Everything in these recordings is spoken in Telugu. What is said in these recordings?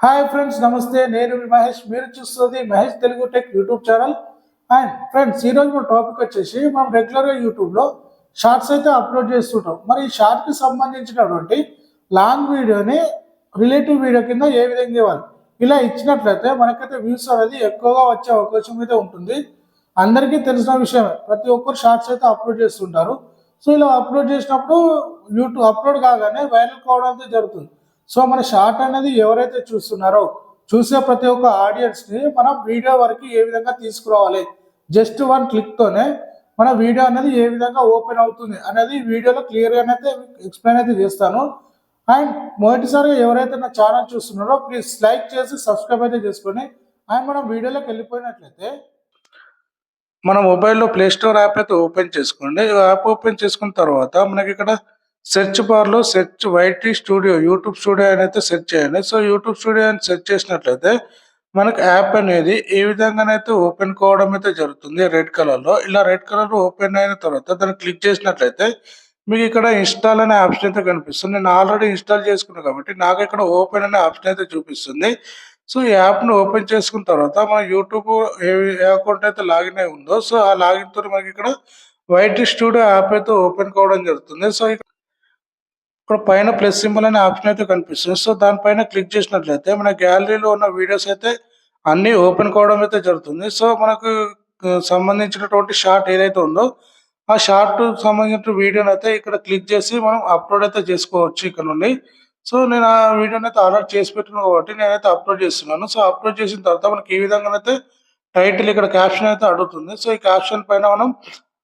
హాయ్ ఫ్రెండ్స్, నమస్తే. నేను మీ మహేష్. మీరు చూస్తుంది Mahesh Telugu tech YouTube channel. And friends, ఈరోజు మన టాపిక్ వచ్చేసి మనం రెగ్యులర్గా యూట్యూబ్లో షార్ట్స్ అయితే అప్లోడ్ చేస్తుంటాం. మరి ఈ షార్ట్కి సంబంధించినటువంటి లాంగ్ వీడియోని రిలేటివ్ వీడియో కింద ఏ విధంగా ఇవ్వాలి, ఇలా ఇచ్చినట్లయితే మనకైతే వ్యూస్ అనేది ఎక్కువగా వచ్చే అవకాశం అయితే ఉంటుంది. అందరికీ తెలిసిన విషయమే, ప్రతి ఒక్కరు షార్ట్స్ అయితే అప్లోడ్ చేస్తుంటారు. సో ఇలా అప్లోడ్ చేసినప్పుడు యూట్యూబ్ అప్లోడ్ కాగానే వైరల్ కావడం అయితే జరుగుతుంది. సో మన షార్ట్ అనేది ఎవరైతే చూస్తున్నారో, చూసే ప్రతి ఒక్క ఆడియన్స్ని మనం వీడియో వరకు ఏ విధంగా తీసుకురావాలి, జస్ట్ వన్ క్లిక్తోనే మన వీడియో అనేది ఏ విధంగా ఓపెన్ అవుతుంది అనేది వీడియోలో క్లియర్గా అయితే ఎక్స్ప్లెయిన్ అయితే చేస్తాను. అండ్ మొదటిసారిగా ఎవరైతే నా ఛానల్ చూస్తున్నారో ప్లీజ్ లైక్ చేసి సబ్స్క్రైబ్ అయితే చేసుకొని, అండ్ మనం వీడియోలోకి వెళ్ళిపోయినట్లయితే మన మొబైల్లో ప్లే స్టోర్ యాప్ అయితే ఓపెన్ చేసుకోండి. యాప్ ఓపెన్ చేసుకున్న తర్వాత మనకి ఇక్కడ సెర్చ్ బార్లో search YT studio, YouTube studio అని అయితే సెర్చ్ చేయండి. సో యూట్యూబ్ స్టూడియో అని సెర్చ్ చేసినట్లయితే మనకి యాప్ అనేది ఏ విధంగానైతే ఓపెన్ కావడం అయితే జరుగుతుంది. రెడ్ కలర్లో, ఇలా రెడ్ కలర్లో ఓపెన్ అయిన తర్వాత దాన్ని క్లిక్ చేసినట్లయితే మీకు ఇక్కడ ఇన్స్టాల్ అనే ఆప్షన్ అయితే కనిపిస్తుంది. నేను ఆల్రెడీ ఇన్స్టాల్ చేసుకున్నాను కాబట్టి నాకు ఇక్కడ ఓపెన్ అనే ఆప్షన్ అయితే చూపిస్తుంది. సో ఈ యాప్ను ఓపెన్ చేసుకున్న తర్వాత మన యూట్యూబ్ ఏ అకౌంట్ అయితే లాగిన్ అయి ఉందో, సో ఆ లాగిన్ తోటి మనకి ఇక్కడ వైటీ స్టూడియో యాప్ అయితే ఓపెన్ కావడం జరుగుతుంది. సో ఇక్కడ పైన ప్లస్ సింబల్ అనే ఆప్షన్ అయితే కనిపిస్తుంది. సో దానిపైన క్లిక్ చేసినట్లయితే మన గ్యాలరీలో ఉన్న వీడియోస్ అయితే అన్నీ ఓపెన్ కావడం అయితే జరుగుతుంది. సో మనకు సంబంధించినటువంటి షార్ట్ ఏదైతే ఉందో ఆ షార్ట్ సంబంధించిన వీడియోని అయితే ఇక్కడ క్లిక్ చేసి మనం అప్లోడ్ అయితే చేసుకోవచ్చు ఇక్కడ నుండి. సో నేను ఆ వీడియోని అయితే ఆల్రెడీ చేసి పెట్టుకున్నాను కాబట్టి నేనైతే అప్లోడ్ చేస్తున్నాను. సో అప్లోడ్ చేసిన తర్వాత మనకి ఈ విధంగానైతే టైటిల్ ఇక్కడ క్యాప్షన్ అయితే అడుగుతుంది. సో ఈ క్యాప్షన్ పైన మనం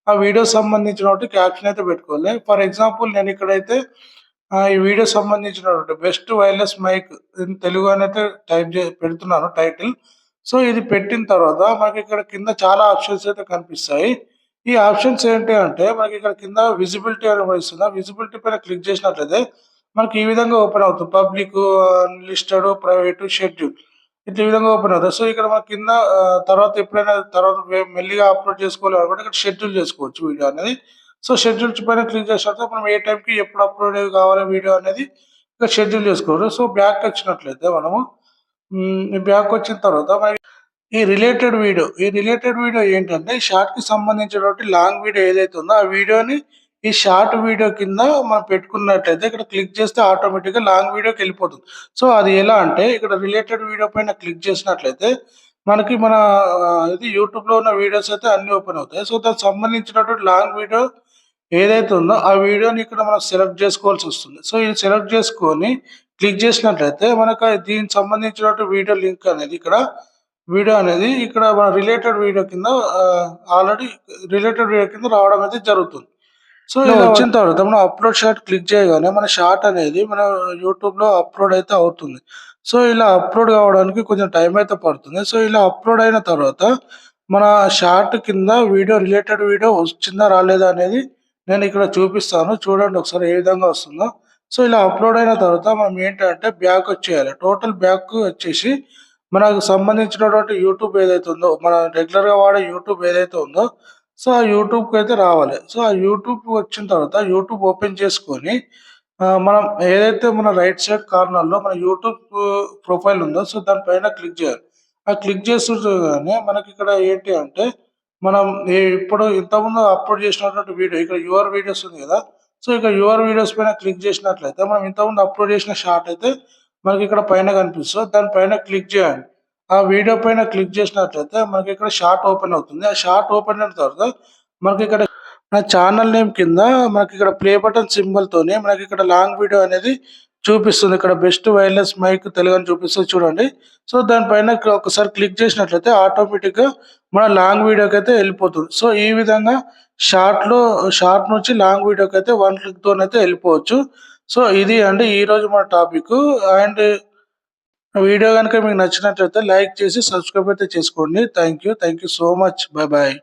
ఆ వీడియో సంబంధించినటువంటి క్యాప్షన్ అయితే పెట్టుకోవాలి. ఫర్ ఎగ్జాంపుల్ నేను ఇక్కడైతే ఈ వీడియో సంబంధించినటువంటి best wireless mic in Telugu అని అయితే పెడుతున్నాను టైటిల్. సో ఇది పెట్టిన తర్వాత మనకి ఇక్కడ కింద చాలా ఆప్షన్స్ అయితే కనిపిస్తాయి. ఈ ఆప్షన్స్ ఏంటి అంటే మనకి ఇక్కడ కింద విజిబిలిటీ అని వస్తుంది. విజిబిలిటీ పైన క్లిక్ చేసినట్లయితే మనకి ఈ విధంగా ఓపెన్ అవుతుంది. పబ్లిక్, లిస్టెడ్, ప్రైవేట్, షెడ్యూల్, ఇట్లా ఈ విధంగా ఓపెన్ అవుతుంది. సో ఇక్కడ మన కింద తర్వాత ఎప్పుడైనా తర్వాత మెల్లిగా అప్లోడ్ చేసుకోవాలి అనుకుంటే ఇక్కడ షెడ్యూల్ చేసుకోవచ్చు వీడియో అనేది. సో షెడ్యూల్స్ పైన క్లిక్ చేసిన తర్వాత మనం ఏ టైంకి ఎప్పుడు అప్లోడ్ కావాలి వీడియో అనేది ఇక్కడ షెడ్యూల్ చేసుకోవాలి. సో బ్యాక్ వచ్చినట్లయితే మనము బ్యాక్ వచ్చిన తర్వాత మనకి ఈ రిలేటెడ్ వీడియో ఏంటంటే షార్ట్కి సంబంధించినటువంటి లాంగ్ వీడియో ఏదైతే ఉందో ఆ వీడియోని ఈ షార్ట్ వీడియో కింద మనం పెట్టుకున్నట్లయితే ఇక్కడ క్లిక్ చేస్తే ఆటోమేటిక్గా లాంగ్ వీడియోకి వెళ్ళిపోతుంది. సో అది ఎలా అంటే ఇక్కడ రిలేటెడ్ వీడియో పైన క్లిక్ చేసినట్లయితే మనకి మన ఇది యూట్యూబ్లో ఉన్న వీడియోస్ అయితే అన్ని ఓపెన్ అవుతాయి. సో దానికి సంబంధించినటువంటి లాంగ్ వీడియో ఏదైతే ఉందో ఆ వీడియోని ఇక్కడ మనం సెలెక్ట్ చేసుకోవాల్సి వస్తుంది. సో ఇది సెలెక్ట్ చేసుకొని క్లిక్ చేసినట్లయితే మనకు దీనికి సంబంధించినటువంటి వీడియో అనేది ఇక్కడ మన రిలేటెడ్ వీడియో కింద ఆల్రెడీ రిలేటెడ్ వీడియో కింద రావడం అయితే జరుగుతుంది. సో ఇలా వచ్చిన తర్వాత మనం అప్లోడ్ షార్ట్ క్లిక్ చేయగానే మన షార్ట్ అనేది మన యూట్యూబ్లో అప్లోడ్ అయితే అవుతుంది. సో ఇలా అప్లోడ్ కావడానికి కొంచెం టైం అయితే పడుతుంది. సో ఇలా అప్లోడ్ అయిన తర్వాత మన షార్ట్ కింద రిలేటెడ్ వీడియో వచ్చిందా రాలేదా అనేది నేను ఇక్కడ చూపిస్తాను. చూడండి ఒకసారి ఏ విధంగా వస్తుందో. సో ఇలా అప్లోడ్ అయిన తర్వాత మనం ఏంటంటే బ్యాక్ వచ్చేయాలి. టోటల్ బ్యాక్ వచ్చేసి మనకు సంబంధించినటువంటి యూట్యూబ్ ఏదైతే ఉందో, మన రెగ్యులర్గా వాడే యూట్యూబ్ ఏదైతే ఉందో సో ఆ యూట్యూబ్కి అయితే రావాలి. సో ఆ యూట్యూబ్కి వచ్చిన తర్వాత యూట్యూబ్ ఓపెన్ చేసుకొని మనం ఏదైతే మన రైట్ సైడ్ కార్నర్లో మన యూట్యూబ్ ప్రొఫైల్ ఉందో సో దానిపైన క్లిక్ చేయాలి. ఆ క్లిక్ చేస్తుండగానే మనకి ఇక్కడ ఏంటి అంటే మనం ఇప్పుడు ఇంతకుముందు అప్లోడ్ చేసినటువంటి వీడియో ఇక్కడ యువర్ వీడియోస్ ఉంది కదా. సో ఇక్కడ యువర్ వీడియోస్ పైన క్లిక్ చేసినట్లయితే మనం ఇంతకుముందు అప్లోడ్ చేసిన షార్ట్ అయితే మనకి ఇక్కడ పైన కనిపిస్తుంది. దానిపైన క్లిక్ చేయండి. ఆ వీడియో పైన క్లిక్ చేసినట్లయితే మనకి ఇక్కడ షార్ట్ ఓపెన్ అవుతుంది. ఆ షార్ట్ ఓపెన్ అయిన తర్వాత మనకి ఇక్కడ మన ఛానల్ నేమ్ కింద మనకి ఇక్కడ ప్లే బటన్ సింబల్ తోని మనకి ఇక్కడ లాంగ్ వీడియో అనేది చూపిస్తుంది. ఇక్కడ బెస్ట్ వైర్లెస్ మైక్ తెలుగు అని చూపిస్తుంది చూడండి. సో దానిపైన ఒకసారి క్లిక్ చేసినట్లయితే ఆటోమేటిక్గా మన లాంగ్ వీడియోకి అయితే వెళ్ళిపోతుంది. సో ఈ విధంగా షార్ట్ నుంచి లాంగ్ వీడియోకి అయితే వన్ క్లిక్ తోనైతే వెళ్ళిపోవచ్చు. సో ఇది అండి ఈరోజు మన టాపిక్. అండ్ వీడియో కనుక మీకు నచ్చినట్లయితే లైక్ చేసి సబ్స్క్రైబ్ అయితే చేసుకోండి. Thank you so much. Bye bye.